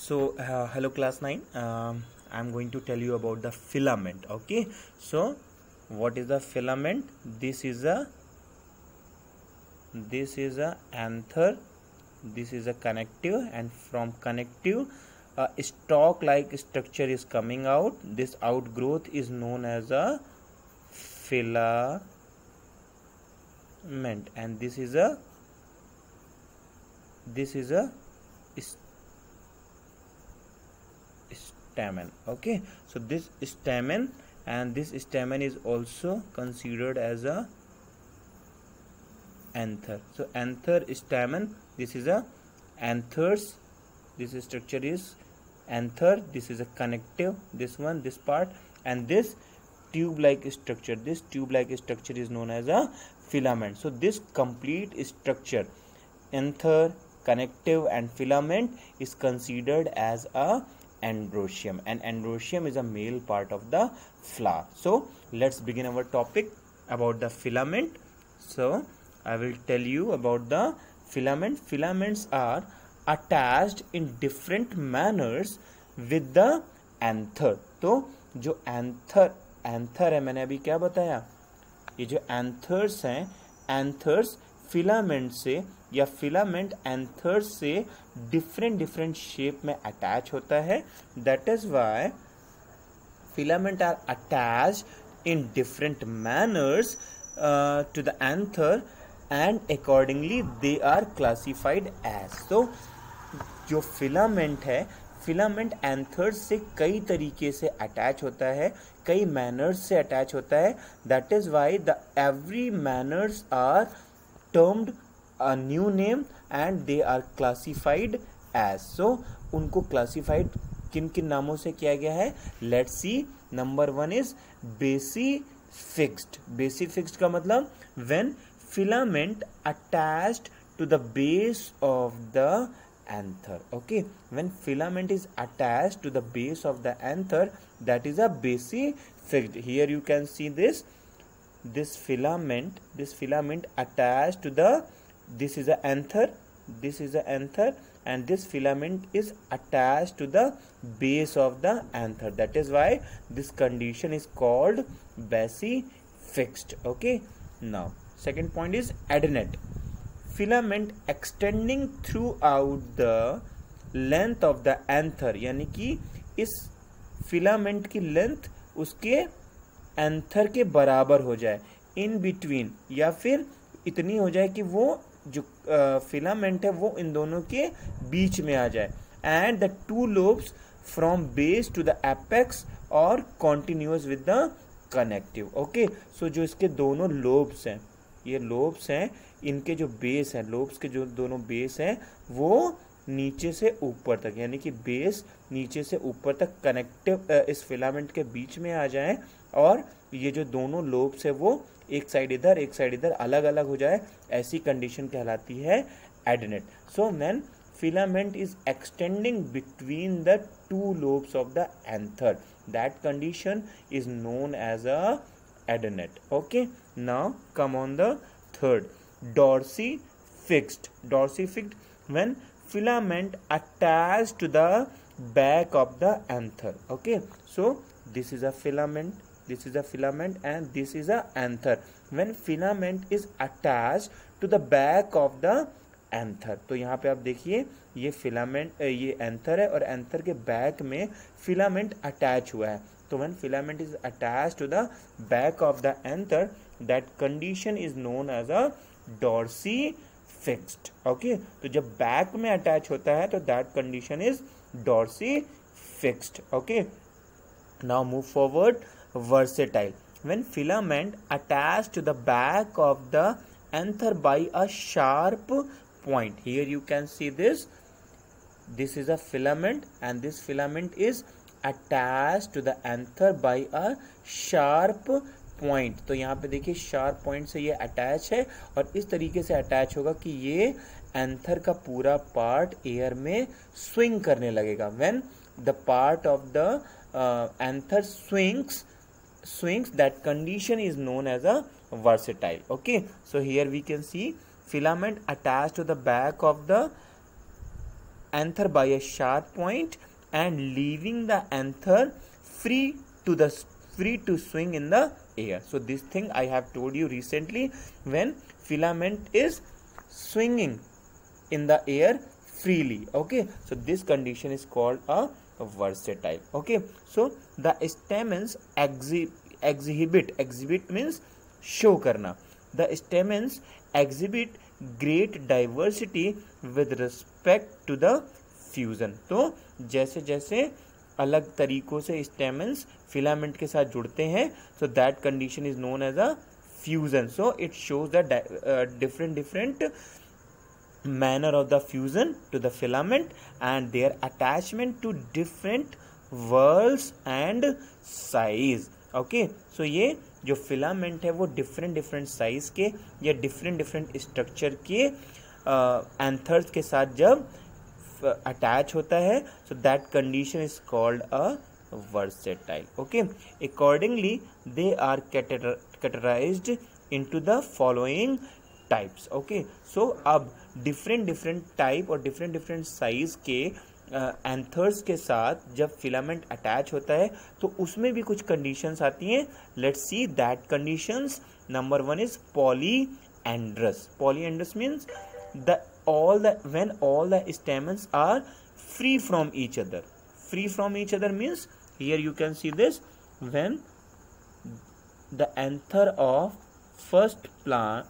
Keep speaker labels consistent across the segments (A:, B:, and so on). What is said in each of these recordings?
A: Hello class 9. I'm going to tell you about the filament. Okay, so what is the filament? This is a anther, this is a connective, and from connective a stalk like structure is coming out. This outgrowth is known as a filament, and this is a stamen. Okay, so this stamen, and this stamen is also considered as a anther. So anther, stamen, this is a anthers, this structure is anther, this is a connective, this part, and this tube like structure, is known as a filament. So this complete structure, anther, connective and filament, is considered as a androecium, and androecium is a male part of the flower. So let's begin our topic about the filament. So I will tell you about the filament. Filaments are attached in different manners with the anther. तो जो anther है, मैंने अभी क्या बताया, ये जो anthers हैं, anthers फिलामेंट से या फिलामेंट एंथर्स से डिफरेंट शेप में अटैच होता है. That is why filament are attached in different manners to the anther and accordingly they are classified as. तो जो फिलामेंट है, फिलामेंट एंथर्स से कई तरीके से अटैच होता है, कई मैनर्स से अटैच होता है. That is why the every manners are termed a new name and they are classified as. So उनको classified किन किन नामों से किया गया है? Let's see. Number 1 is base-fixed. Base-fixed का मतलब when filament attached to the base of the anther. Okay, when filament is attached to the base of the anther, that is a base-fixed. Here you can see this filament attached to the, this is a anther, and this filament is attached to the base of the anther. That is why this condition is called base-fixed. Okay, now second point is adenate. Filament extending throughout the length of the anther, यानी कि इस filament की length उसके anther के बराबर हो जाए, in between, या फिर इतनी हो जाए कि वो जो फिलामेंट है वो इन दोनों के बीच में आ जाए. And the two lobes from base to the apex और continuous with the connective. Okay, so जो इसके दोनों लोब्स हैं, ये लोब्स हैं, इनके जो बेस हैं, लोब्स के जो दोनों बेस हैं वो नीचे से ऊपर तक, यानी कि बेस नीचे से ऊपर तक कनेक्टिव इस फिलामेंट के बीच में आ जाए, और ये जो दोनों लोब्स है वो एक साइड इधर एक साइड इधर अलग अलग हो जाए, ऐसी कंडीशन कहलाती है adnate. So when filament is extending between the two lobes of the anther, that condition is known as a adnate. Okay, now come on the third, dorsifixed. Dorsifixed when filament attached to the back of the anther. Okay, so this is a filament, and this is a anther. When filament is attached to the back of the anther, तो यहाँ पे आप देखिए ये filament, ये anther है और anther के बैक में फिलामेंट अटैच हुआ है. तो when filament is attached to the back of the anther, that condition is known as a dorsifixed. Okay, तो जब बैक में अटैच होता है तो that condition is dorsifixed. Okay, now move forward. Versatile. When filament attached to the back of the anther by a sharp point, here you can see this is a filament and this filament is attached to the anther by a sharp point. तो यहाँ पे देखिए sharp point से ये attach है और इस तरीके से अटैच होगा कि ये एंथर का पूरा पार्ट एयर में स्विंग करने लगेगा. When the part of the anther swings, that condition is known as a versatile. Okay, so here we can see filament attached to the back of the anther by a sharp point and leaving the anther free to swing in the air. So this thing I have told you recently, when filament is swinging in the air freely. Okay, so this condition is called a versatile. Okay, so the stamens exhibit means show karna. The stamens exhibit great diversity with respect to the fusion. तो जैसे जैसे अलग तरीकों से stamens filament के साथ जुड़ते हैं, so that condition is known as a fusion. So it shows the different manner of the fusion to the filament and their attachment to different whorls and size. Okay, so ये जो filament है वो different size के या different structure के anthers के साथ जब अटैच होता है, so that condition is called a versatile. Okay, accordingly they are categorized into the following types. Okay, so अब डिफरेंट टाइप और डिफरेंट साइज के एंथर्स के साथ जब फिलामेंट अटैच होता है तो उसमें भी कुछ कंडीशंस आती हैं. Let's see that conditions. Number 1 is polyandrous. Polyandrous means when all the stamens are free from each other. Free from each other means, here you can see this, when the anther of first flower,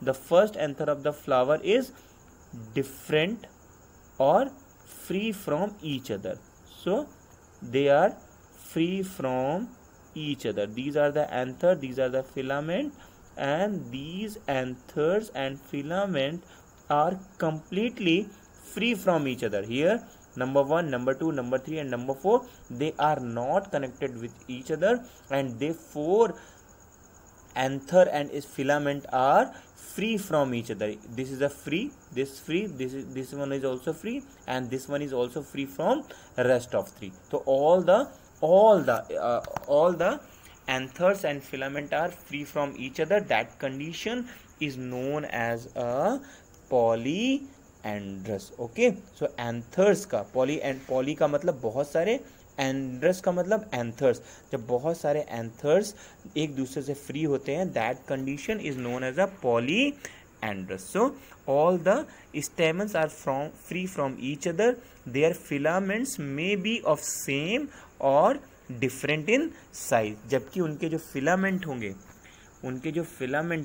A: the first anther of the flower is different or free from each other. So they are free from each other. These are the anther, these are the filament, and these anthers and filament are completely free from each other. Here number 1, number 2, number 3 and number 4, they are not connected with each other, and therefore anther and its filament are free from each other. This is a free, this one is also free, and this one is also free from rest of 3. So all the anthers and filament are free from each other. That condition is known as a polyandrous. Okay, so anthers का poly का मतलब बहुत सारे, एंड्रस का मतलब anthers. जब बहुत सारे एंथर्स एक दूसरे से फ्री होते हैं, that condition is known as a polyandrous. So all the stamens are free from each other. Their filaments may be of same or different in size. जबकि उनके जो फिलामेंट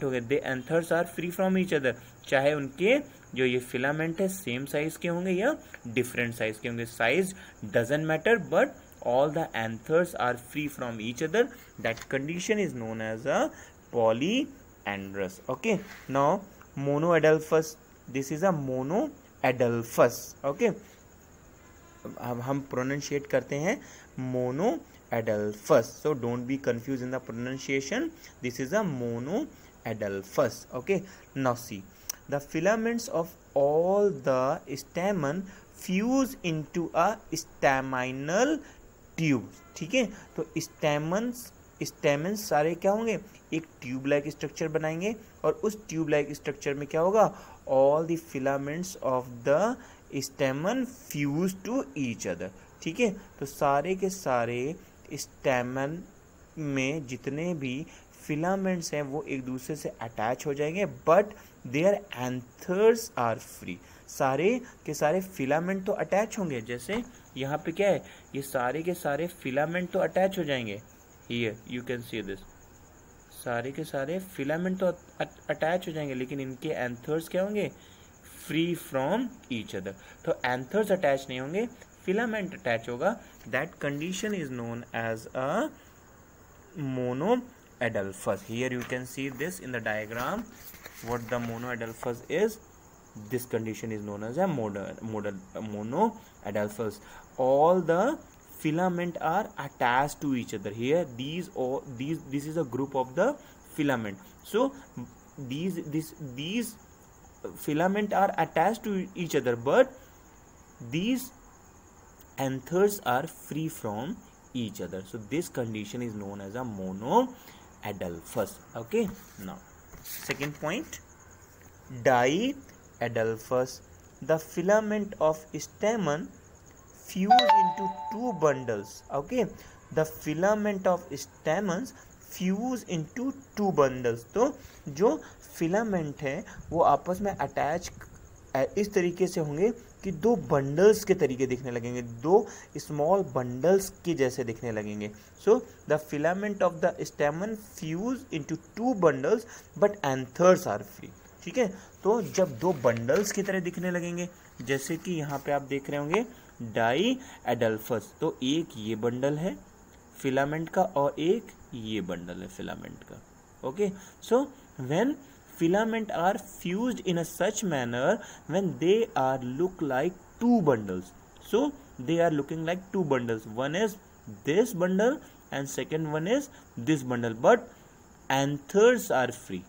A: होंगे they anthers are free from each other. चाहे उनके जो ये filament है same size के होंगे या डिफरेंट साइज के होंगे, size doesn't matter, but all the anthers are free from each other. That condition is known as a polyandrous. Okay, now monoadelphous. This is a monoadelphous. Okay, अब हम pronunciate करते हैं monoadelphous. So don't be confused in the pronunciation. This is a monoadelphous. Okay, now see, the filaments of all the stamen fuse into a staminal tube. ठीक है, तो stamens सारे क्या होंगे, एक ट्यूब लाइक स्ट्रक्चर बनाएंगे, और उस ट्यूब लाइक स्ट्रक्चर में क्या होगा, all the filaments of the stamen fuse to each other. ठीक है, तो सारे के सारे स्टेमन में जितने भी फिलामेंट्स हैं वो एक दूसरे से अटैच हो जाएंगे, but their anthers are free. सारे के सारे फिलामेंट तो अटैच होंगे. जैसे यहाँ पे क्या है, ये सारे के सारे फिलामेंट तो अटैच हो जाएंगे. Here you can see this, सारे के सारे फिलामेंट तो अटैच हो जाएंगे, लेकिन इनके एंथर्स क्या होंगे, फ्री फ्रॉम ईच अदर. तो एंथर्स अटैच नहीं होंगे, फिलामेंट अटैच होगा. That condition is known as a monoadelphous. Here you can see this in the diagram, what the monoadelphous is. This condition is known as a monoadelphous. All the filament are attached to each other. Here this is a group of the filament. So these filament are attached to each other, but these anthers are free from each other. So this condition is known as a monoadelphous. Okay, now second point, diadelphous. the filament of stamen fuse into two bundles. Okay, the filament of stamens fuse into two bundles. तो जो filament है वो आपस में attach इस तरीके से होंगे कि दो बंडल्स के तरीके दिखने लगेंगे, दो स्मॉल बंडल्स के जैसे दिखने लगेंगे. So the filament of the stamen fuse into two bundles but anthers are free. ठीक है, तो जब दो बंडल्स की तरह दिखने लगेंगे, जैसे कि यहाँ पे आप देख रहे होंगे डाई एडल्फस, तो एक ये बंडल है फिलामेंट का और एक ये बंडल है फिलामेंट का. Okay, so when filament are fused in a such manner when they are look like two bundles. So they are looking like two bundles. One is this bundle and second one is this bundle. But anthers are free.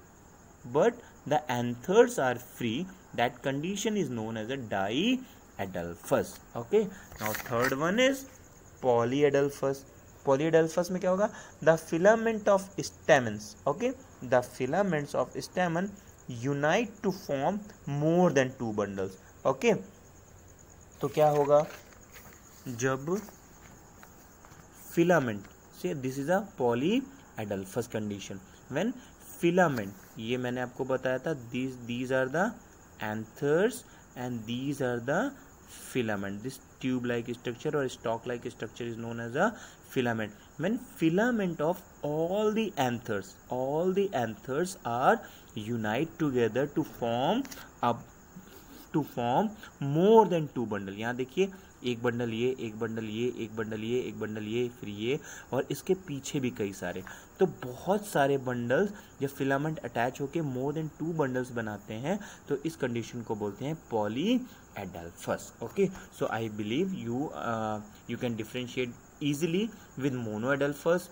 A: But the anthers are free. That condition is known as a diadelphous. Okay. Now third one is polyadelphous. Polyadelphous में क्या होगा? The filament of stamens. Okay. The filaments of stamen unite to form more than two bundles. Okay, तो क्या होगा जब filament, say this is a polyadelphous condition. When filament, ये मैंने आपको बताया था, these are the anthers and these are the filament. This tube like structure or stalk like structure is known as a filament. When filament of all the anthers are unite together to form more than two bundle. यहाँ देखिए एक bundle ये, एक bundle ये, एक bundle ये, एक bundle ये, फिर ये, और इसके पीछे भी कई सारे. तो बहुत सारे बंडल्स जब फिलामेंट अटैच होके मोर देन टू बंडल्स बनाते हैं तो इस कंडीशन को बोलते हैं polyadelphous. Okay, so I believe you can differentiate easily with monoadelphous,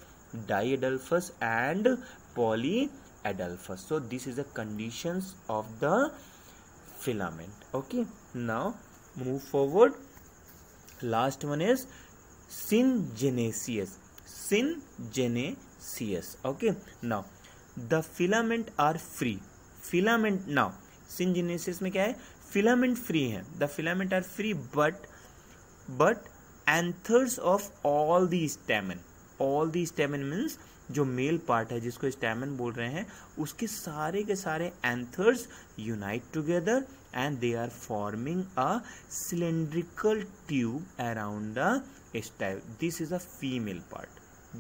A: diadelphous and polyadelphous. So this is the conditions of the filament. Okay, now move forward. Last one is syngenesis. Okay, now the filament are free. Filament, now syngenesis में क्या है? Filament free है. The filament are free but anthers of all the stamen. All the stamen means जो male part है जिसको stamen बोल रहे हैं उसके सारे के सारे anthers unite together and they are forming a cylindrical tube around the style. This is a female part.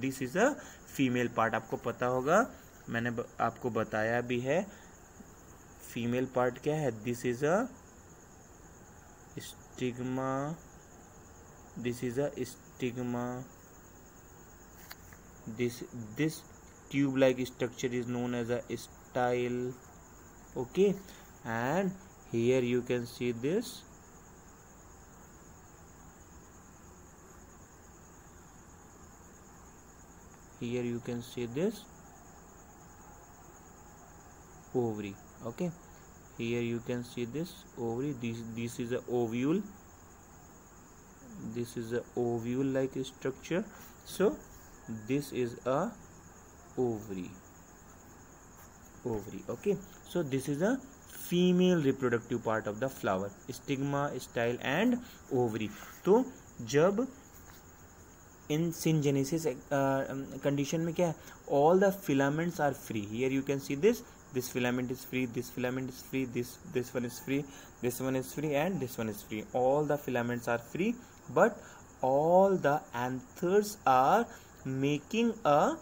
A: This is a female part. आपको पता होगा, मैंने आपको बताया भी है फीमेल पार्ट क्या है. This is a stigma. This is a stigma. This tube like structure is known as a style. Okay, and here you can see this. Here you can see this ovary. Okay, here you can see this ovary. This is a ovule. This is a ovule like structure. So this is a ovary. Okay, so this is a female reproductive part of the flower. Stigma, style and ovary. तो जब in syngenesis condition में क्या है? All the filaments are free. Here you can see this filament is free, this filament is free, this one is free, this one is free and this one is free. All the filaments are free but all the anthers are making a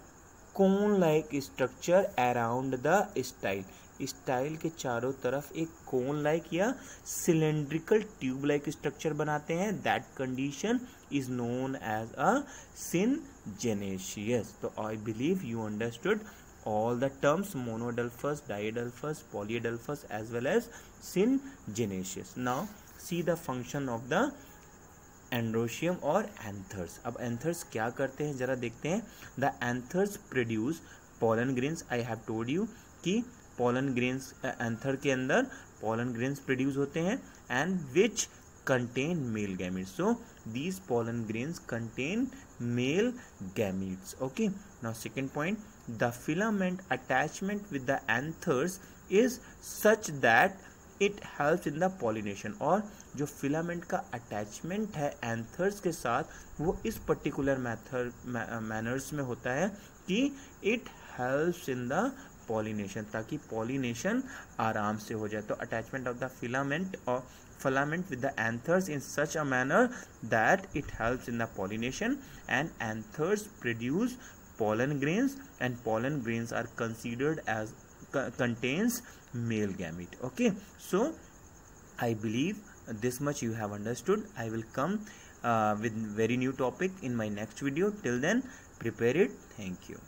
A: cone like structure around the style. Style के चारों तरफ एक cone like या cylindrical tube like structure बनाते हैं. That condition is known as a syngenesis. तो I believe you understood all the terms monoadelphous, diadelphous, polyadelphous as well as syngenesis. Now see the function of the androecium और anthers. अब anthers क्या करते हैं जरा देखते हैं. The anthers produce pollen grains. I have told you कि pollen grains anther के अंदर pollen grains produce होते हैं and which contain male gametes. So these pollen grains contain male gametes. Okay, now second point, the filament attachment with the anthers is such that it helps in the pollination, और जो filament का attachment है anthers के साथ वो इस particular manners में होता है कि it helps in the pollination, ताकि पॉलिनेशन आराम से हो जाए। तो attachment of the filament with the anthers in such a manner that it helps in the pollination, and anthers produce pollen grains, and pollen grains are considered as contains male gamete. Okay, so I believe this much you have understood. I will come with very new topic in my next video. Till then, prepare it. Thank you.